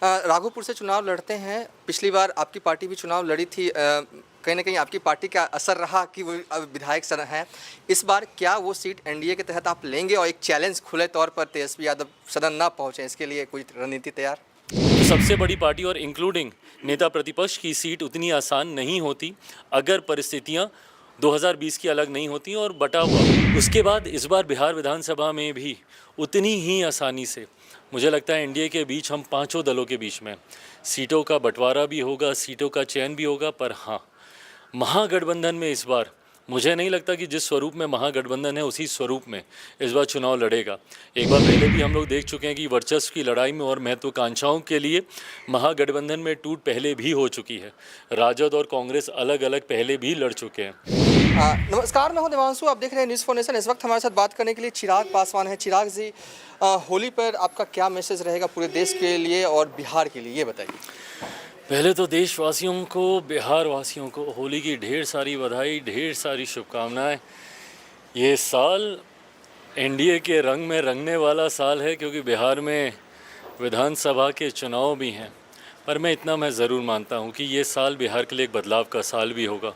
राघोपुर से चुनाव लड़ते हैं। पिछली बार आपकी पार्टी भी चुनाव लड़ी थी। कहीं ना कहीं आपकी पार्टी का असर रहा कि वो विधायक सदन है। इस बार क्या वो सीट एनडीए के तहत आप लेंगे और एक चैलेंज खुले तौर पर तेजस्वी यादव सदन ना पहुंचे, इसके लिए कोई रणनीति तैयार? सबसे बड़ी पार्टी और इंक्लूडिंग नेता प्रतिपक्ष की सीट उतनी आसान नहीं होती अगर परिस्थितियां 2020 की अलग नहीं होती और बटा हुआ उसके बाद इस बार बिहार विधानसभा में भी उतनी ही आसानी से मुझे लगता है एनडीए के बीच हम पांचों दलों के बीच में सीटों का बंटवारा भी होगा, सीटों का चयन भी होगा। पर हाँ, महागठबंधन में इस बार मुझे नहीं लगता कि जिस स्वरूप में महागठबंधन है उसी स्वरूप में इस बार चुनाव लड़ेगा। एक बार पहले भी हम लोग देख चुके हैं कि वर्चस्व की लड़ाई में और महत्वाकांक्षाओं के लिए महागठबंधन में टूट पहले भी हो चुकी है। राजद और कांग्रेस अलग अलग पहले भी लड़ चुके हैं। नमस्कार, मैं हूं देवांशु, आप देख रहे हैं न्यूज़ फॉर नेशन। इस वक्त हमारे साथ बात करने के लिए चिराग पासवान है। चिराग जी, होली पर आपका क्या मैसेज रहेगा पूरे देश के लिए और बिहार के लिए, ये बताइए। पहले तो देशवासियों को, बिहार वासियों को होली की ढेर सारी बधाई, ढेर सारी शुभकामनाएं। ये साल एनडीए के रंग में रंगने वाला साल है क्योंकि बिहार में विधानसभा के चुनाव भी हैं। पर मैं ज़रूर मानता हूँ कि ये साल बिहार के लिए एक बदलाव का साल भी होगा।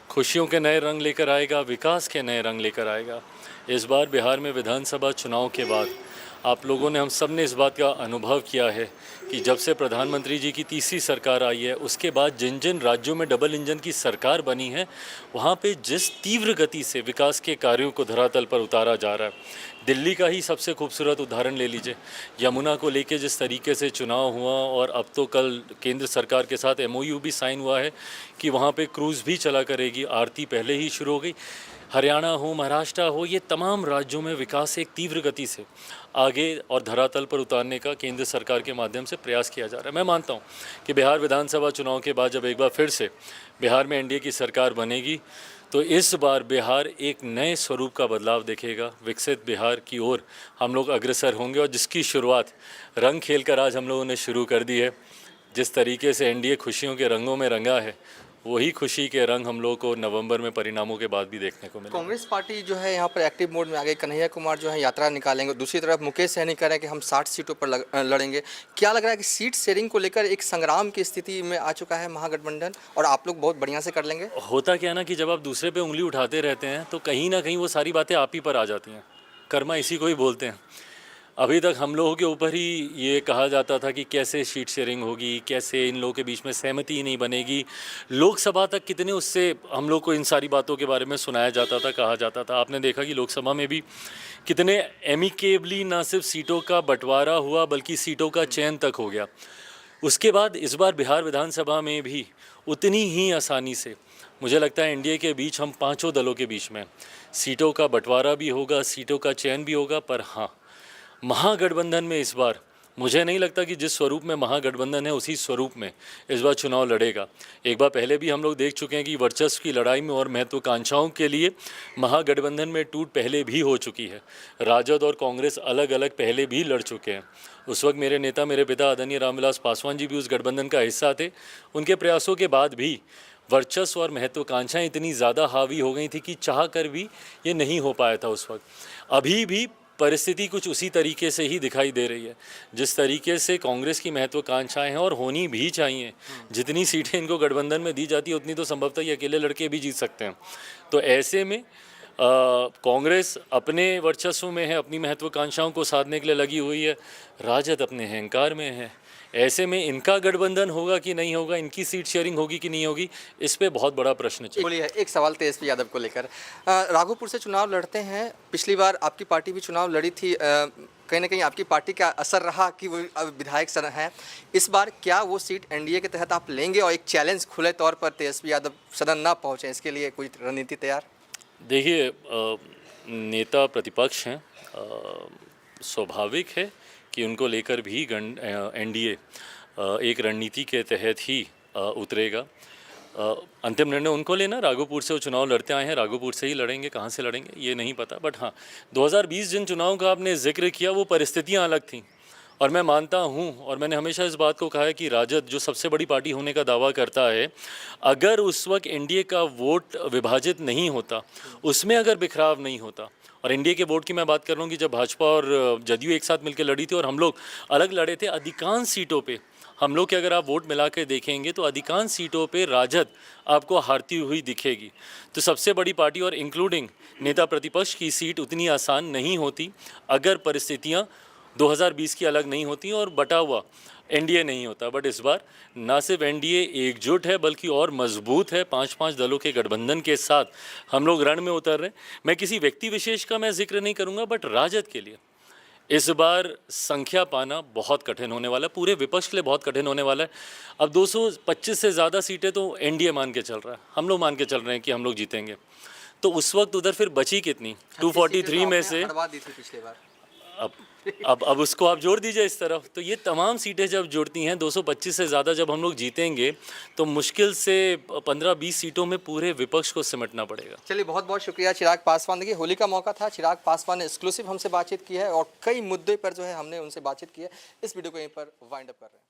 खुशियों के नए रंग लेकर आएगा, विकास के नए रंग लेकर आएगा। इस बार बिहार में विधानसभा चुनाव के बाद आप लोगों ने, हम सब ने इस बात का अनुभव किया है कि जब से प्रधानमंत्री जी की तीसरी सरकार आई है उसके बाद जिन जिन राज्यों में डबल इंजन की सरकार बनी है वहाँ पे जिस तीव्र गति से विकास के कार्यों को धरातल पर उतारा जा रहा है। दिल्ली का ही सबसे खूबसूरत उदाहरण ले लीजिए। यमुना को लेके जिस तरीके से चुनाव हुआ और अब तो कल केंद्र सरकार के साथ एमओयू भी साइन हुआ है कि वहाँ पे क्रूज़ भी चला करेगी। आरती पहले ही शुरू हो गई। हरियाणा हो, महाराष्ट्र हो, ये तमाम राज्यों में विकास एक तीव्र गति से आगे और धरातल पर उतारने का केंद्र सरकार के माध्यम से प्रयास किया जा रहा है। मैं मानता हूँ कि बिहार विधानसभा चुनाव के बाद जब एक बार फिर से बिहार में एनडीए की सरकार बनेगी तो इस बार बिहार एक नए स्वरूप का बदलाव देखेगा। विकसित बिहार की ओर हम लोग अग्रसर होंगे और जिसकी शुरुआत रंग खेल कर आज हम लोगों ने शुरू कर दी है। जिस तरीके से एनडीए खुशियों के रंगों में रंगा है, वही खुशी के रंग हम लोग को नवंबर में परिणामों के बाद भी देखने को मिले। कांग्रेस पार्टी जो है यहाँ पर एक्टिव मोड में आ गई। कन्हैया कुमार जो है यात्रा निकालेंगे। दूसरी तरफ मुकेश सहनी कह रहे हैं कि हम 60 सीटों पर लड़ेंगे। क्या लग रहा है कि सीट शेयरिंग को लेकर एक संग्राम की स्थिति में आ चुका है महागठबंधन और आप लोग बहुत बढ़िया से कर लेंगे? होता क्या ना कि जब आप दूसरे पे उंगली उठाते रहते हैं तो कहीं ना कहीं वो सारी बातें आप ही पर आ जाती हैं। कर्मा इसी को ही बोलते हैं। अभी तक हम लोगों के ऊपर ही ये कहा जाता था कि कैसे शीट शेयरिंग होगी, कैसे इन लोगों के बीच में सहमति ही नहीं बनेगी। लोकसभा तक कितने उससे हम लोग को इन सारी बातों के बारे में सुनाया जाता था, कहा जाता था। आपने देखा कि लोकसभा में भी कितने एमिकेबली ना सिर्फ सीटों का बंटवारा हुआ बल्कि सीटों का चयन तक हो गया। उसके बाद इस बार बिहार विधानसभा में भी उतनी ही आसानी से मुझे लगता है एनडीए के बीच हम पांचों दलों के बीच में सीटों का बंटवारा भी होगा, सीटों का चयन भी होगा। पर हाँ, महागठबंधन में इस बार मुझे नहीं लगता कि जिस स्वरूप में महागठबंधन है उसी स्वरूप में इस बार चुनाव लड़ेगा। एक बार पहले भी हम लोग देख चुके हैं कि वर्चस्व की लड़ाई में और महत्वाकांक्षाओं के लिए महागठबंधन में टूट पहले भी हो चुकी है। राजद और कांग्रेस अलग अलग पहले भी लड़ चुके हैं। उस वक्त मेरे नेता, मेरे पिता आदरणीय रामविलास पासवान जी भी उस गठबंधन का हिस्सा थे। उनके प्रयासों के बाद भी वर्चस्व और महत्वाकांक्षाएं इतनी ज़्यादा हावी हो गई थी कि चाह कर भी ये नहीं हो पाया था उस वक्त। अभी भी परिस्थिति कुछ उसी तरीके से ही दिखाई दे रही है। जिस तरीके से कांग्रेस की महत्वाकांक्षाएं हैं और होनी भी चाहिए, जितनी सीटें इनको गठबंधन में दी जाती है उतनी तो संभवतः ये अकेले लड़के भी जीत सकते हैं। तो ऐसे में कांग्रेस अपने वर्चस्व में है, अपनी महत्वाकांक्षाओं को साधने के लिए लगी हुई है। राजद अपने अहंकार में है। ऐसे में इनका गठबंधन होगा कि नहीं होगा, इनकी सीट शेयरिंग होगी कि नहीं होगी, इस पे बहुत बड़ा प्रश्न है। बोलिए, एक सवाल तेजस्वी यादव को लेकर। राघोपुर से चुनाव लड़ते हैं। पिछली बार आपकी पार्टी भी चुनाव लड़ी थी। कहीं ना कहीं आपकी पार्टी का असर रहा कि वो विधायक सदन है। इस बार क्या वो सीट एनडीए के तहत आप लेंगे और एक चैलेंज खुले तौर पर तेजस्वी यादव सदन ना पहुँचे, इसके लिए कोई रणनीति तैयार? देखिए, नेता प्रतिपक्ष हैं, स्वाभाविक है कि उनको लेकर भी एनडीए एक रणनीति के तहत ही उतरेगा। अंतिम निर्णय उनको लेना। राघोपुर से वो चुनाव लड़ते आए हैं, राघोपुर से ही लड़ेंगे, कहाँ से लड़ेंगे ये नहीं पता। बट हाँ, 2020 जिन चुनाव का आपने जिक्र किया वो परिस्थितियाँ अलग थीं और मैं मानता हूँ और मैंने हमेशा इस बात को कहा है कि राजद जो सबसे बड़ी पार्टी होने का दावा करता है, अगर उस वक्त एनडीए का वोट विभाजित नहीं होता, उसमें अगर बिखराव नहीं होता, और एनडीए के वोट की मैं बात कर रहा हूँ कि जब भाजपा और जदयू एक साथ मिलकर लड़ी थी और हम लोग अलग लड़े थे, अधिकांश सीटों पे हम लोग के अगर आप वोट मिला के देखेंगे तो अधिकांश सीटों पे राजद आपको हारती हुई दिखेगी। तो सबसे बड़ी पार्टी और इंक्लूडिंग नेता प्रतिपक्ष की सीट उतनी आसान नहीं होती अगर परिस्थितियां 2020 की अलग नहीं होती और बटा हुआ एनडीए नहीं होता। बट इस बार ना सिर्फ एनडीए एकजुट है बल्कि और मजबूत है। 5-5 दलों के गठबंधन के साथ हम लोग रण में उतर रहे हैं। मैं किसी व्यक्ति विशेष का मैं जिक्र नहीं करूंगा, बट राजद के लिए इस बार संख्या पाना बहुत कठिन होने वाला है, पूरे विपक्ष के लिए बहुत कठिन होने वाला है। अब 225 से ज़्यादा सीटें तो एनडीए मान के चल रहा है, हम लोग मान के चल रहे हैं कि हम लोग जीतेंगे। तो उस वक्त उधर फिर बची कितनी? 243 में से हरवा दी थी पिछली बार। अब उसको आप जोड़ दीजिए इस तरफ, तो ये तमाम सीटें जब जुड़ती हैं 225 से ज़्यादा जब हम लोग जीतेंगे तो मुश्किल से 15-20 सीटों में पूरे विपक्ष को सिमटना पड़ेगा। चलिए, बहुत बहुत शुक्रिया चिराग पासवान। देखिए, होली का मौका था, चिराग पासवान ने एक्सक्लूसिव हमसे बातचीत की है और कई मुद्दे पर जो है हमने उनसे बातचीत की है। इस वीडियो को यहीं पर वाइंड अप कर रहे हैं।